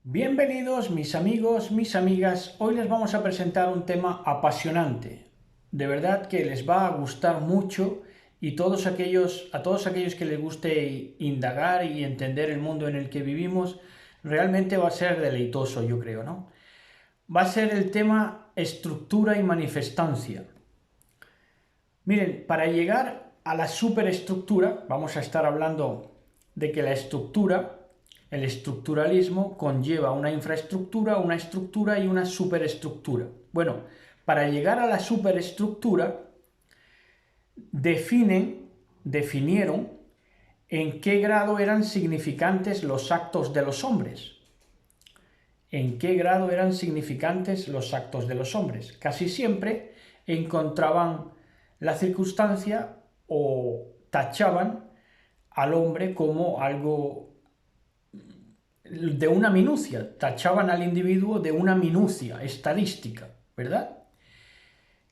Bienvenidos mis amigos, mis amigas. Hoy les vamos a presentar un tema apasionante. De verdad que les va a gustar mucho y a todos aquellos que les guste indagar y entender el mundo en el que vivimos, realmente va a ser deleitoso, yo creo, ¿no? Va a ser el tema estructura y manifestancia. Miren, para llegar a la superestructura, vamos a estar hablando de que la estructura, el estructuralismo, conlleva una infraestructura, una estructura y una superestructura. Bueno, para llegar a la superestructura, definieron en qué grado eran significantes los actos de los hombres. ¿En qué grado eran significantes los actos de los hombres? Casi siempre encontraban la circunstancia o tachaban al hombre como algo de una minucia, tachaban al individuo de una minucia estadística, ¿verdad?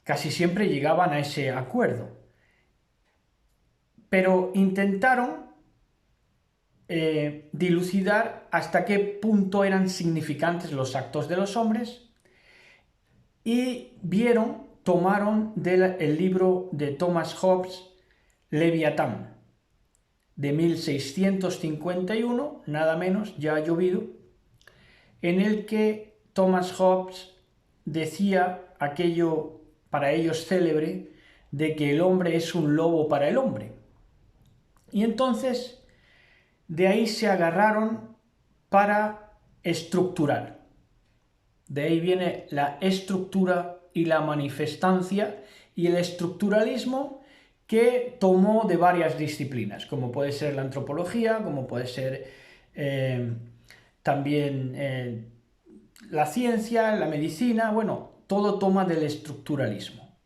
Casi siempre llegaban a ese acuerdo, pero intentaron dilucidar hasta qué punto eran significantes los actos de los hombres y tomaron del libro de Thomas Hobbes, Leviatán, de 1651, nada menos, ya ha llovido, en el que Thomas Hobbes decía aquello para ellos célebre de que el hombre es un lobo para el hombre. Y entonces de ahí se agarraron para estructurar. De ahí viene la estructura y la manifestancia y el estructuralismo que tomó de varias disciplinas, como puede ser la antropología, como puede ser también la ciencia, la medicina, bueno, todo toma del estructuralismo.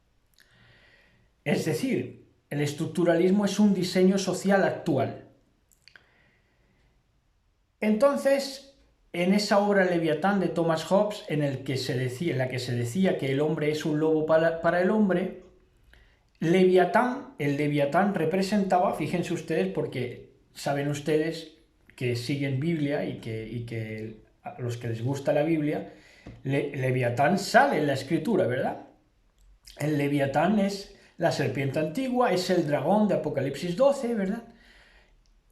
Es decir, el estructuralismo es un diseño social actual. Entonces, en esa obra Leviatán de Thomas Hobbes, en la que se decía que el hombre es un lobo para el hombre, el Leviatán representaba, fíjense ustedes, porque saben ustedes que siguen Biblia y que a los que les gusta la Biblia, Leviatán sale en la escritura, ¿verdad? El Leviatán es la serpiente antigua, es el dragón de Apocalipsis 12, ¿verdad?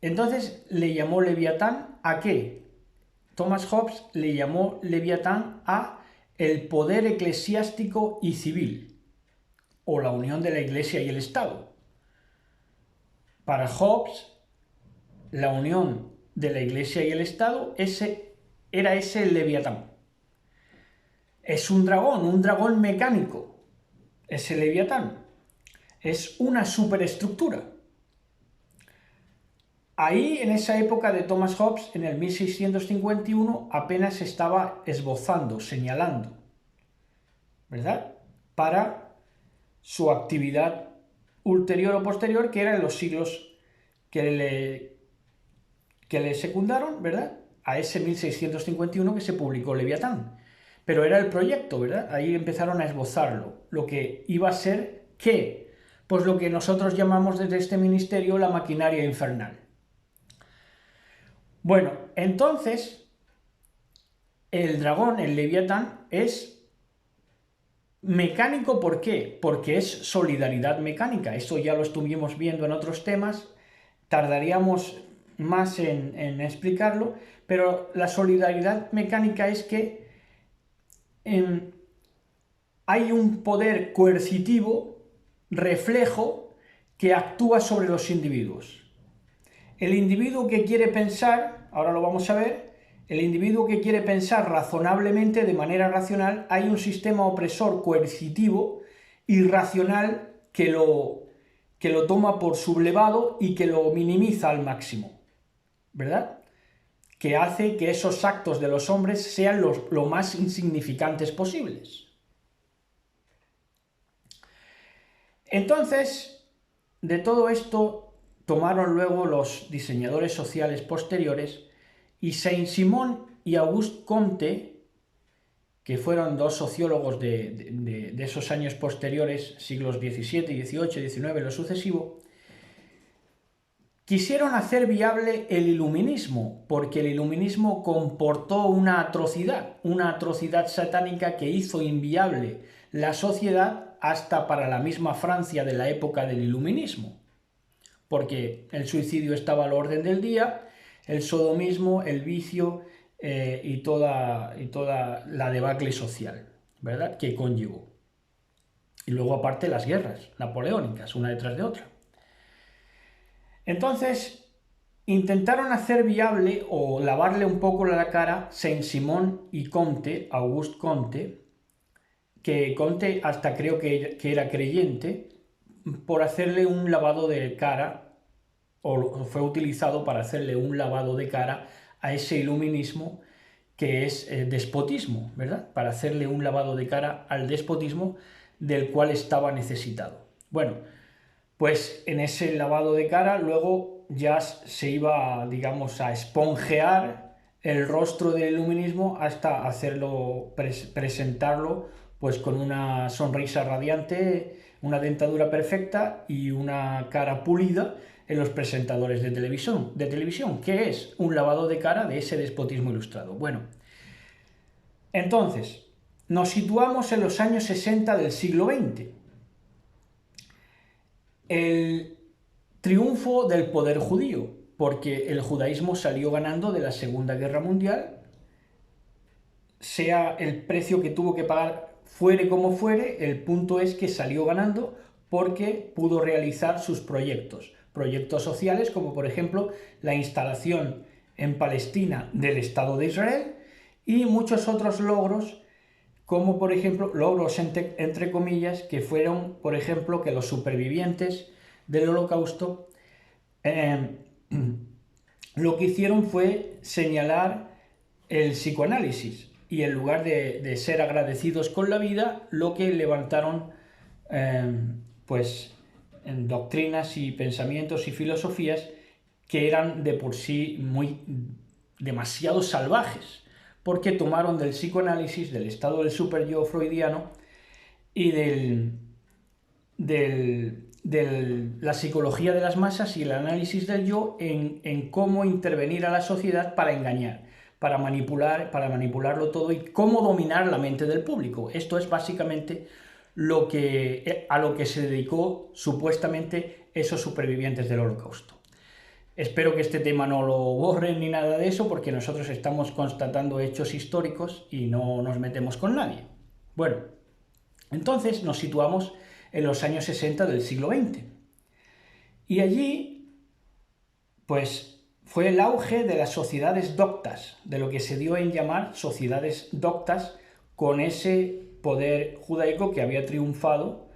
Entonces le llamó Leviatán ¿a qué? Thomas Hobbes le llamó Leviatán a el poder eclesiástico y civil, o la unión de la Iglesia y el Estado. Para Hobbes, la unión de la Iglesia y el Estado era ese el Leviatán. Es un dragón mecánico, ese Leviatán. Es una superestructura. Ahí, en esa época de Thomas Hobbes, en el 1651, apenas estaba esbozando, señalando, ¿verdad? Para su actividad ulterior o posterior, que era en los siglos que le secundaron, ¿verdad? A ese 1651 que se publicó Leviatán. Pero era el proyecto, ¿verdad? Ahí empezaron a esbozarlo. Lo que iba a ser, ¿qué? Pues lo que nosotros llamamos desde este ministerio la maquinaria infernal. Bueno, entonces, el dragón, el Leviatán, es mecánico. ¿Por qué? Porque es solidaridad mecánica. Eso ya lo estuvimos viendo en otros temas. Tardaríamos más en explicarlo, pero la solidaridad mecánica es que hay un poder coercitivo, reflejo, que actúa sobre los individuos. El individuo que quiere pensar, ahora lo vamos a ver, el individuo que quiere pensar razonablemente, de manera racional, hay un sistema opresor coercitivo, irracional, que lo toma por sublevado y que lo minimiza al máximo, ¿verdad? Que hace que esos actos de los hombres sean lo más insignificantes posibles. Entonces, de todo esto tomaron luego los diseñadores sociales posteriores y Saint-Simon y Auguste Comte, que fueron dos sociólogos de esos años posteriores, siglos XVII, XVIII, XIX, lo sucesivo, Quisieron hacer viable el iluminismo, porque el iluminismo comportó una atrocidad satánica que hizo inviable la sociedad hasta para la misma Francia de la época del iluminismo, porque el suicidio estaba al orden del día, el sodomismo, el vicio y toda la debacle social, ¿verdad?, que conllevó. Y luego aparte las guerras napoleónicas, una detrás de otra. Entonces, intentaron hacer viable o lavarle un poco la cara Saint-Simon y Comte, Auguste Comte, que Comte hasta creo que era creyente, por hacerle un lavado de cara, o fue utilizado para hacerle un lavado de cara a ese iluminismo que es despotismo, ¿verdad? Para hacerle un lavado de cara al despotismo del cual estaba necesitado. Bueno, pues en ese lavado de cara luego ya se iba, digamos, a esponjear el rostro del iluminismo hasta hacerlo, presentarlo pues con una sonrisa radiante, una dentadura perfecta y una cara pulida en los presentadores de televisión, que es un lavado de cara de ese despotismo ilustrado. Bueno, entonces, nos situamos en los años 60 del siglo XX. El triunfo del poder judío, porque el judaísmo salió ganando de la Segunda Guerra Mundial, sea el precio que tuvo que pagar fuere como fuere, el punto es que salió ganando porque pudo realizar sus proyectos sociales, como por ejemplo la instalación en Palestina del Estado de Israel y muchos otros logros, como por ejemplo logros entre comillas, que fueron, por ejemplo, que los supervivientes del Holocausto lo que hicieron fue señalar el psicoanálisis y en lugar de ser agradecidos con la vida, lo que levantaron pues en doctrinas y pensamientos y filosofías que eran de por sí demasiado salvajes, porque tomaron del psicoanálisis, del estado del superyo freudiano y de la psicología de las masas y el análisis del yo en cómo intervenir a la sociedad para engañar, para manipularlo todo y cómo dominar la mente del público. Esto es básicamente a lo que se dedicó supuestamente esos supervivientes del Holocausto. Espero que este tema no lo borren ni nada de eso, porque nosotros estamos constatando hechos históricos y no nos metemos con nadie. Bueno, entonces nos situamos en los años 60 del siglo XX. Y allí, pues, fue el auge de las sociedades doctas, de lo que se dio en llamar sociedades doctas, con ese poder judaico que había triunfado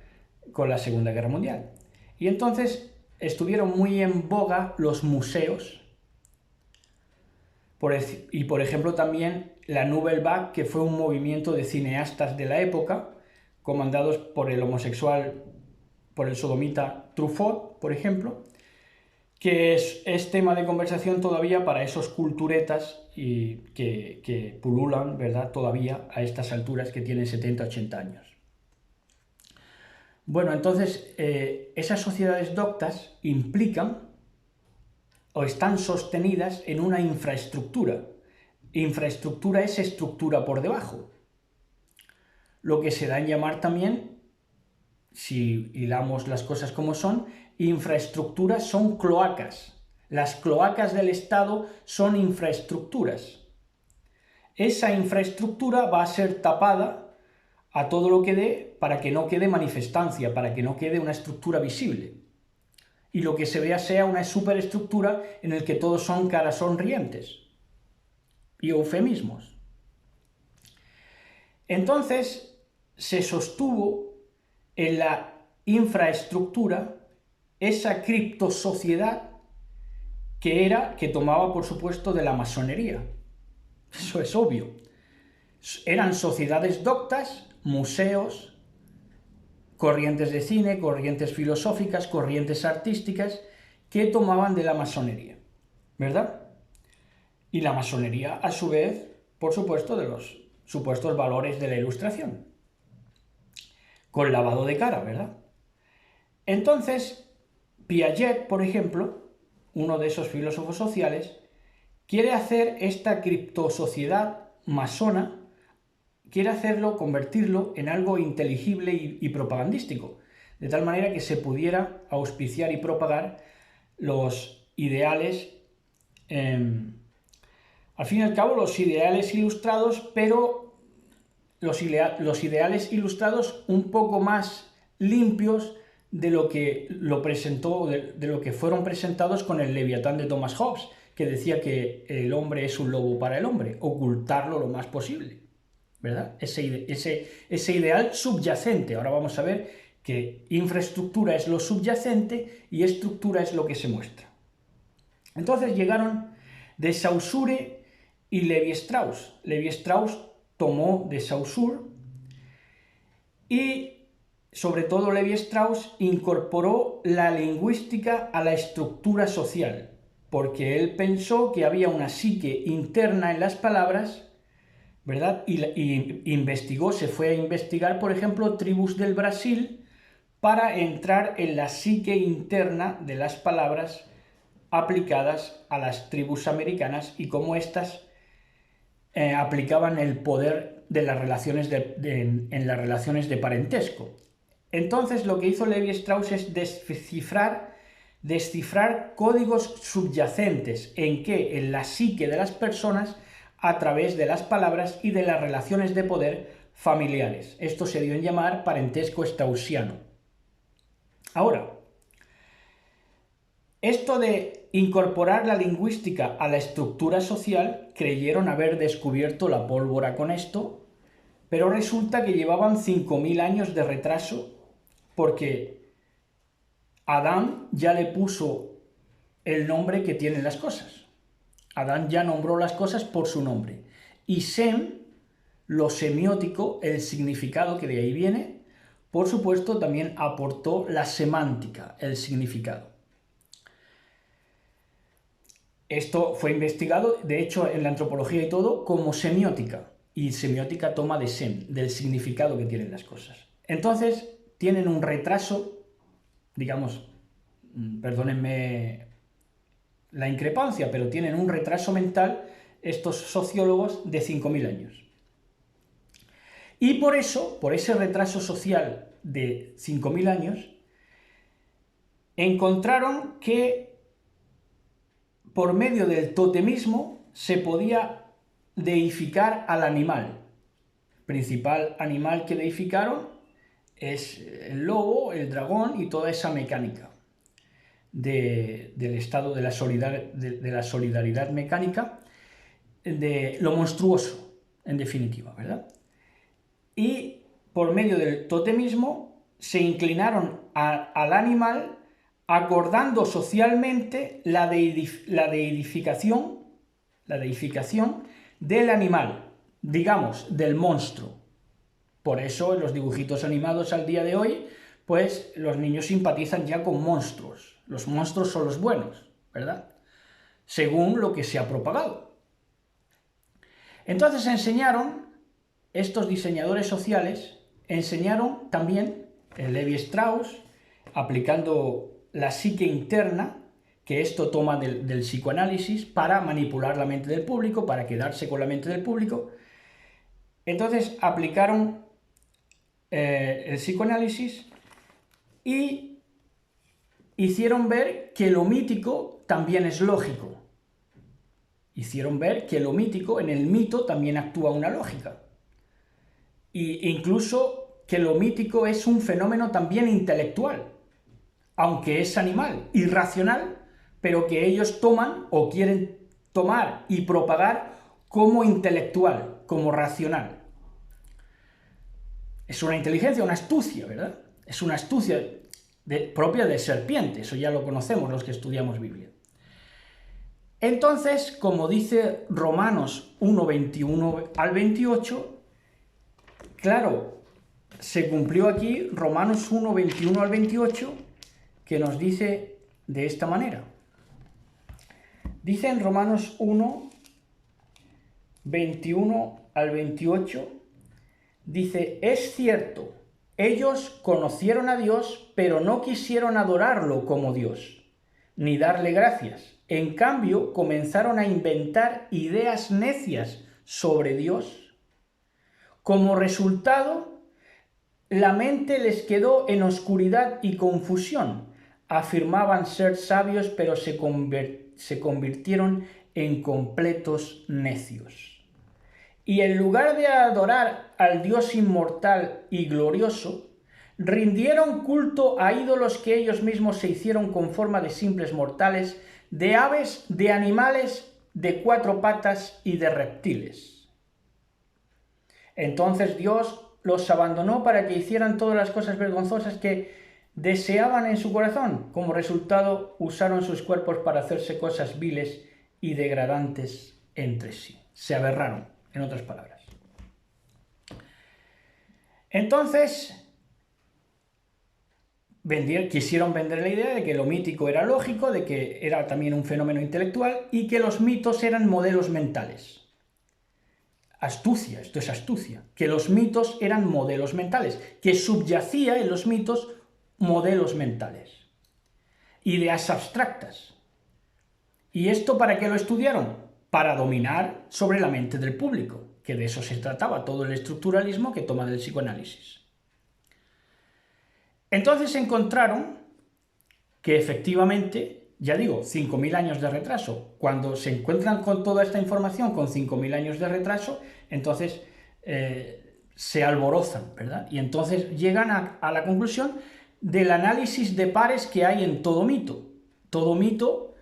con la Segunda Guerra Mundial. Y entonces estuvieron muy en boga los museos, y por ejemplo también la Nouvelle Vague, que fue un movimiento de cineastas de la época, comandados por el homosexual, por el sodomita Truffaut, por ejemplo, que es tema de conversación todavía para esos culturetas que pululan, ¿verdad?, todavía a estas alturas, que tienen 70-80 años. Bueno, entonces, esas sociedades doctas implican o están sostenidas en una infraestructura. Infraestructura es estructura por debajo. Lo que se da en llamar también, si hilamos las cosas como son, infraestructuras son cloacas. Las cloacas del Estado son infraestructuras. Esa infraestructura va a ser tapada a todo lo que dé para que no quede manifestancia, para que no quede una estructura visible. Y lo que se vea sea una superestructura en la que todos son caras sonrientes y eufemismos. Entonces se sostuvo en la infraestructura esa criptosociedad que tomaba, por supuesto, de la masonería. Eso es obvio. Eran sociedades doctas, museos, corrientes de cine, corrientes filosóficas, corrientes artísticas, que tomaban de la masonería, ¿verdad? Y la masonería, a su vez, por supuesto, de los supuestos valores de la Ilustración, con lavado de cara, ¿verdad? Entonces, Piaget, por ejemplo, uno de esos filósofos sociales, quiere hacer esta criptosociedad masona, quiere hacerlo, convertirlo en algo inteligible y propagandístico, de tal manera que se pudiera auspiciar y propagar los ideales, al fin y al cabo, los ideales ilustrados, pero los ideales ilustrados un poco más limpios de lo que lo presentó, de lo que fueron presentados con el Leviatán de Thomas Hobbes, que decía que el hombre es un lobo para el hombre, ocultarlo lo más posible, ¿verdad? Ese ideal subyacente. Ahora vamos a ver que infraestructura es lo subyacente y estructura es lo que se muestra. Entonces llegaron de Saussure y Levi-Strauss. Levi-Strauss tomó de Saussure y, sobre todo, Levi-Strauss incorporó la lingüística a la estructura social, porque él pensó que había una psique interna en las palabras, ¿verdad? Y investigó, se fue a investigar, por ejemplo, tribus del Brasil, para entrar en la psique interna de las palabras aplicadas a las tribus americanas y cómo éstas aplicaban el poder de las relaciones en las relaciones de parentesco. Entonces lo que hizo Levi-Strauss es descifrar códigos subyacentes. ¿En qué? En la psique de las personas a través de las palabras y de las relaciones de poder familiares. Esto se dio en llamar parentesco straussiano. Ahora, esto de incorporar la lingüística a la estructura social, creyeron haber descubierto la pólvora con esto, pero resulta que llevaban 5.000 años de retraso, porque Adán ya le puso el nombre que tienen las cosas. Adán ya nombró las cosas por su nombre. Y Sem, lo semiótico, el significado que de ahí viene, por supuesto también aportó la semántica, el significado. Esto fue investigado, de hecho, en la antropología y todo, como semiótica. Y semiótica toma de Sem, del significado que tienen las cosas. Entonces, tienen un retraso, digamos, perdónenme la increpancia, pero tienen un retraso mental estos sociólogos de 5.000 años. Y por eso, por ese retraso social de 5.000 años, encontraron que por medio del totemismo se podía deificar al animal. El principal animal que deificaron es el lobo, el dragón y toda esa mecánica del estado de la solidaridad mecánica, de lo monstruoso, en definitiva, ¿verdad? Y por medio del totemismo se inclinaron al animal, acordando socialmente la deificación del animal, digamos, del monstruo. Por eso en los dibujitos animados al día de hoy, pues los niños simpatizan ya con monstruos. Los monstruos son los buenos, ¿verdad? Según lo que se ha propagado. Entonces estos diseñadores sociales enseñaron también el Levi-Strauss, aplicando la psique interna, que esto toma del psicoanálisis para manipular la mente del público, para quedarse con la mente del público. Entonces aplicaron el psicoanálisis y hicieron ver que lo mítico también es lógico. Hicieron ver que lo mítico, en el mito también actúa una lógica. E incluso que lo mítico es un fenómeno también intelectual, aunque es animal, irracional, pero que ellos toman o quieren tomar y propagar como intelectual, como racional. Es una inteligencia, una astucia, ¿verdad? Es una astucia propia de serpiente, eso ya lo conocemos los que estudiamos Biblia. Entonces, como dice Romanos 1, 21 al 28, claro, se cumplió aquí Romanos 1, 21 al 28, que nos dice de esta manera. Dice en Romanos 1, 21 al 28, dice, es cierto, ellos conocieron a Dios, pero no quisieron adorarlo como Dios, ni darle gracias. En cambio, comenzaron a inventar ideas necias sobre Dios. Como resultado, la mente les quedó en oscuridad y confusión. Afirmaban ser sabios, pero se convirtieron en completos necios. Y en lugar de adorar al Dios inmortal y glorioso, rindieron culto a ídolos que ellos mismos se hicieron con forma de simples mortales, de aves, de animales, de 4 patas y de reptiles. Entonces Dios los abandonó para que hicieran todas las cosas vergonzosas que deseaban en su corazón. Como resultado, usaron sus cuerpos para hacerse cosas viles y degradantes entre sí. Se aberraron, en otras palabras. Entonces, quisieron vender la idea de que lo mítico era lógico, de que era también un fenómeno intelectual y que los mitos eran modelos mentales. Astucia, esto es astucia, que los mitos eran modelos mentales, que subyacía en los mitos modelos mentales, ideas abstractas. ¿Y esto para qué lo estudiaron? Para dominar sobre la mente del público, que de eso se trataba todo el estructuralismo que toma del psicoanálisis. Entonces encontraron que efectivamente, ya digo, 5.000 años de retraso. Cuando se encuentran con toda esta información con 5.000 años de retraso, entonces se alborozan, ¿verdad? Y entonces llegan a la conclusión del análisis de pares que hay en todo mito. Todo mito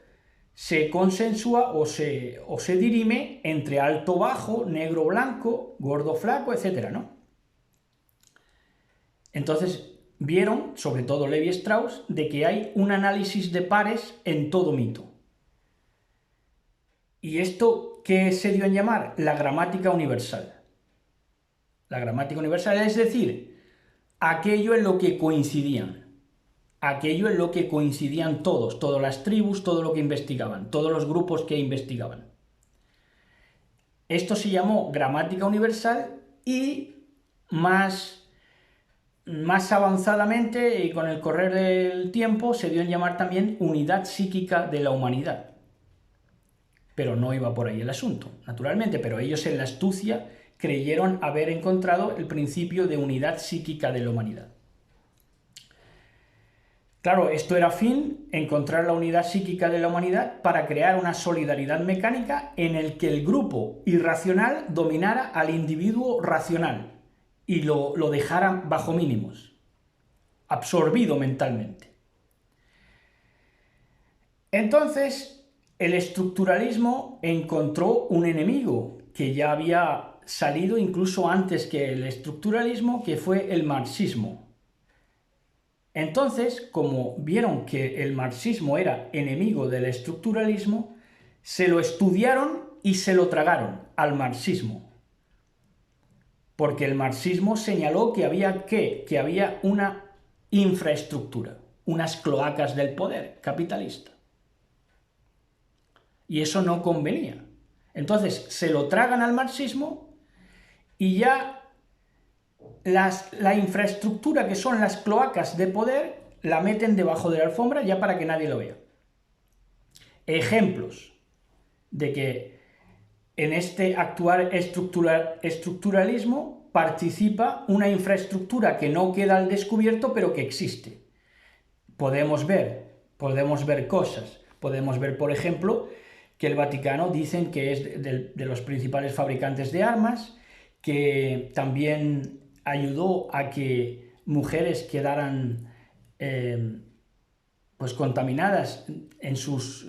se consensúa o se dirime entre alto-bajo, negro-blanco, gordo-flaco, etc., ¿no? Entonces vieron, sobre todo Levi Strauss, de que hay un análisis de pares en todo mito. ¿Y esto qué se dio en llamar? La gramática universal. La gramática universal, es decir, aquello en lo que coincidían. Aquello en lo que coincidían todos, todas las tribus, todo lo que investigaban, todos los grupos que investigaban. Esto se llamó gramática universal y más avanzadamente y con el correr del tiempo se dio en llamar también unidad psíquica de la humanidad. Pero no iba por ahí el asunto, naturalmente, pero ellos en la astucia creyeron haber encontrado el principio de unidad psíquica de la humanidad. Claro, esto era fin, encontrar la unidad psíquica de la humanidad para crear una solidaridad mecánica en el que el grupo irracional dominara al individuo racional y lo dejara bajo mínimos, absorbido mentalmente. Entonces, el estructuralismo encontró un enemigo que ya había salido incluso antes que el estructuralismo, que fue el marxismo. Entonces, como vieron que el marxismo era enemigo del estructuralismo, se lo estudiaron y se lo tragaron al marxismo. Porque el marxismo señaló que había una infraestructura, unas cloacas del poder capitalista. Y eso no convenía. Entonces, se lo tragan al marxismo y ya la infraestructura que son las cloacas de poder la meten debajo de la alfombra ya para que nadie lo vea. Ejemplos de que en este actual estructuralismo participa una infraestructura que no queda al descubierto pero que existe. Podemos ver cosas. Podemos ver, por ejemplo, que el Vaticano dicen que es de los principales fabricantes de armas, que también ayudó a que mujeres quedaran pues contaminadas en sus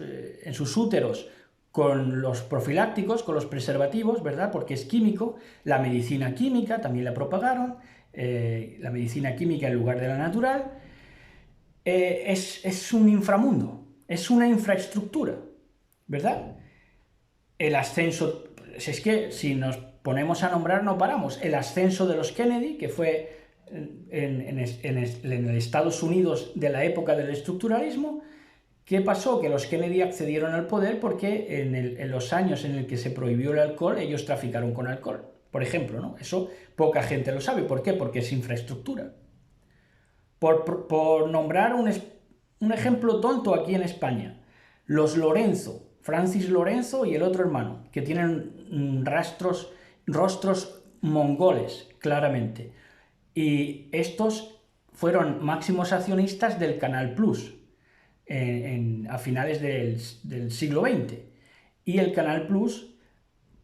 úteros con los profilácticos, con los preservativos, ¿verdad? Porque es químico. La medicina química también la propagaron, la medicina química en lugar de la natural. Es un inframundo, es una infraestructura, ¿verdad? El ascenso, es que si nos ponemos a nombrar no paramos. El ascenso de los Kennedy, que fue en el Estados Unidos de la época del estructuralismo. ¿Qué pasó? Que los Kennedy accedieron al poder porque en los años en el que se prohibió el alcohol, ellos traficaron con alcohol, por ejemplo, ¿no? Eso poca gente lo sabe. ¿Por qué? Porque es infraestructura. Por nombrar un ejemplo tonto aquí en España, Los Lorenzo, Francis Lorenzo y el otro hermano, que tienen rostros mongoles, claramente. Y estos fueron máximos accionistas del Canal Plus a finales del siglo XX. Y el Canal Plus,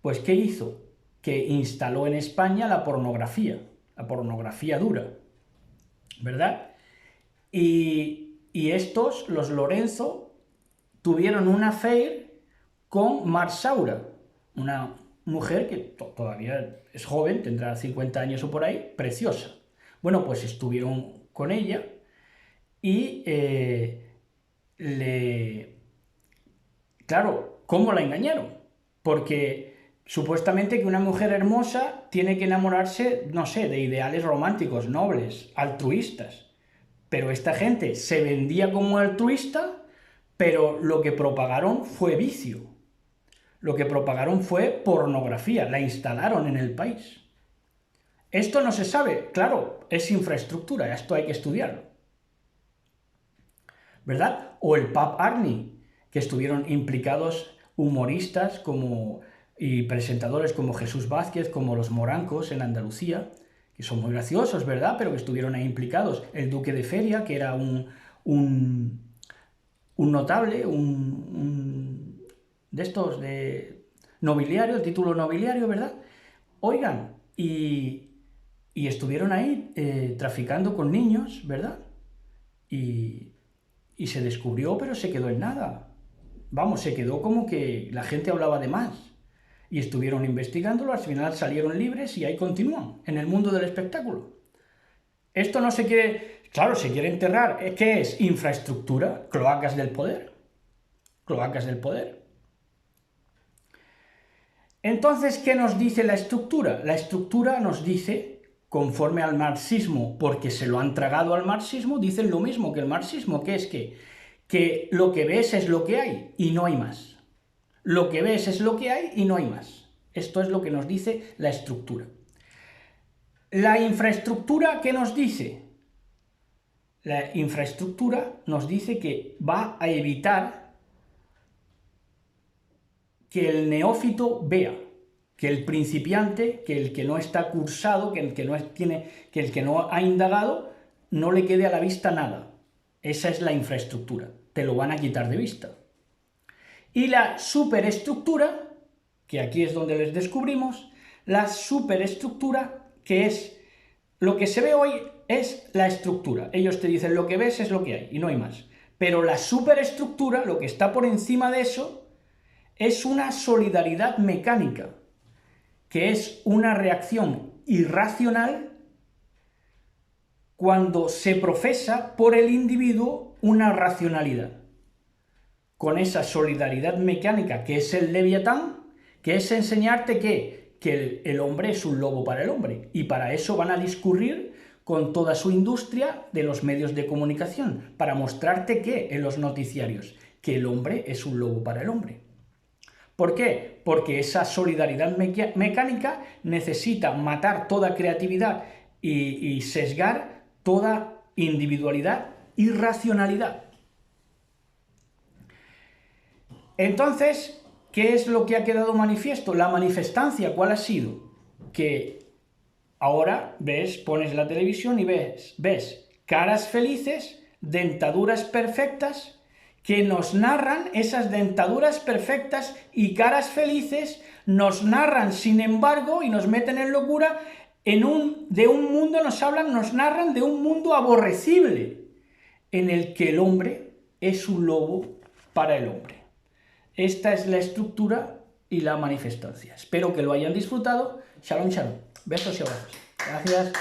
pues, ¿qué hizo? Que instaló en España la pornografía dura, ¿verdad? Y estos, los Lorenzo, tuvieron un affair con Marsaura, una mujer que todavía es joven, tendrá 50 años o por ahí, preciosa. Bueno, pues estuvieron con ella y Claro, ¿cómo la engañaron? Porque supuestamente que una mujer hermosa tiene que enamorarse, no sé, de ideales románticos, nobles, altruistas. Pero esta gente se vendía como altruista, pero lo que propagaron fue vicio. Lo que propagaron fue pornografía, la instalaron en el país. Esto no se sabe, claro, es infraestructura, esto hay que estudiarlo, ¿verdad? O el pub Arny, que estuvieron implicados humoristas y presentadores como Jesús Vázquez, como los Morancos en Andalucía, que son muy graciosos, ¿verdad?, pero que estuvieron ahí implicados. El Duque de Feria, que era un notable, de estos de nobiliario, título nobiliario, ¿verdad? Oigan, y estuvieron ahí traficando con niños, ¿verdad? Y se descubrió, pero se quedó en nada. Vamos, se quedó como que la gente hablaba de más. Y estuvieron investigándolo, al final salieron libres y ahí continúan, en el mundo del espectáculo. Esto no se quiere... Claro, se quiere enterrar. ¿Qué es? Infraestructura, cloacas del poder. Cloacas del poder. Entonces, ¿qué nos dice la estructura? La estructura nos dice, conforme al marxismo, porque se lo han tragado al marxismo, dicen lo mismo que el marxismo, que es que lo que ves es lo que hay y no hay más. Lo que ves es lo que hay y no hay más. Esto es lo que nos dice la estructura. La infraestructura, ¿qué nos dice? La infraestructura nos dice que va a evitar que el neófito vea, que el principiante, que el que no está cursado, que el que no ha indagado, no le quede a la vista nada. Esa es la infraestructura. Te lo van a quitar de vista. Y la superestructura, que aquí es donde les descubrimos, la superestructura, que es lo que se ve hoy, es la estructura. Ellos te dicen lo que ves es lo que hay y no hay más. Pero la superestructura, lo que está por encima de eso, es una solidaridad mecánica, que es una reacción irracional cuando se profesa por el individuo una racionalidad. Con esa solidaridad mecánica que es el Leviatán, que es enseñarte que el hombre es un lobo para el hombre, y para eso van a discurrir con toda su industria de los medios de comunicación, para mostrarte que en los noticiarios, que el hombre es un lobo para el hombre. ¿Por qué? Porque esa solidaridad mecánica necesita matar toda creatividad y sesgar toda individualidad y racionalidad. Entonces, ¿qué es lo que ha quedado manifiesto? La manifestancia, ¿cuál ha sido? Que ahora pones la televisión y ves caras felices, dentaduras perfectas, que nos narran esas dentaduras perfectas y caras felices, nos narran, sin embargo, y nos meten en locura, nos narran de un mundo aborrecible, en el que el hombre es un lobo para el hombre. Esta es la estructura y la manifestancia. Espero que lo hayan disfrutado. Shalom, shalom. Besos y abrazos. Gracias.